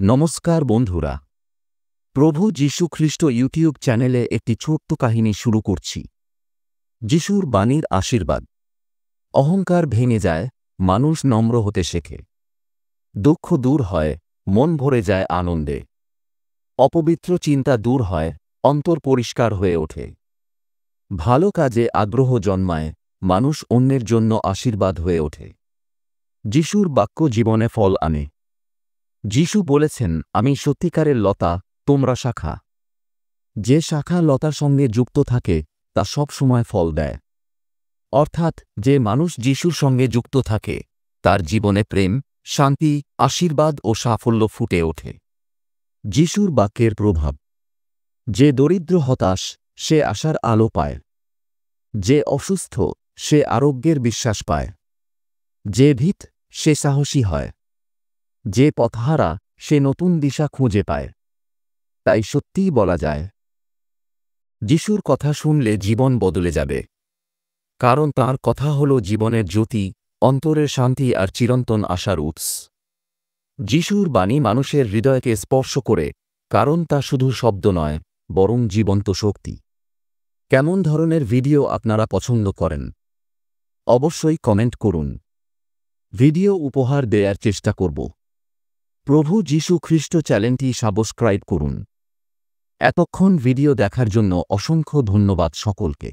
নমস্কার বন্ধুরা, প্রভু যীশু খ্রিস্ট ইউটিউব চ্যানেলে একটি ছোট্ট কাহিনী শুরু করছি। যিশুর বাণীর আশীর্বাদ। অহংকার ভেঙে যায়, মানুষ নম্র হতে শেখে। দুঃখ দূর হয়, মন ভরে যায় আনন্দে। অপবিত্র চিন্তা দূর হয়, অন্তর পরিষ্কার হয়ে ওঠে। ভালো কাজে আগ্রহ জন্মায়, মানুষ অন্যের জন্য আশীর্বাদ হয়ে ওঠে। যিশুর বাক্য জীবনে ফল আনে। যিশু বলেছেন, আমি সত্যিকারের লতা, তোমরা শাখা। যে শাখা লতার সঙ্গে যুক্ত থাকে তা সব সময় ফল দেয়। অর্থাৎ যে মানুষ যিশুর সঙ্গে যুক্ত থাকে তার জীবনে প্রেম, শান্তি, আশীর্বাদ ও সাফল্য ফুটে ওঠে। যিশুর বাক্যের প্রভাব। যে দরিদ্র হতাশ সে আশার আলো পায়। যে অসুস্থ সে আরোগ্যের বিশ্বাস পায়। যে ভীত সে সাহসী হয়। যে পথহারা সে নতুন দিশা খুঁজে পায়। তাই সত্যিই বলা যায়, যিশুর কথা শুনলে জীবন বদলে যাবে। কারণ তাঁর কথা হল জীবনের জ্যোতি, অন্তরের শান্তি আর চিরন্তন আশার উৎস। যিশুর বাণী মানুষের হৃদয়কে স্পর্শ করে, কারণ তা শুধু শব্দ নয়, বরং জীবন্ত শক্তি। কেমন ধরনের ভিডিও আপনারা পছন্দ করেন? অবশ্যই কমেন্ট করুন। ভিডিও উপহার দেওয়ার চেষ্টা করব। প্রভু যীশু খ্রিস্ট চ্যানেলটি সাবস্ক্রাইব করুন। এতক্ষণ ভিডিও দেখার জন্য অসংখ্য ধন্যবাদ সকলকে।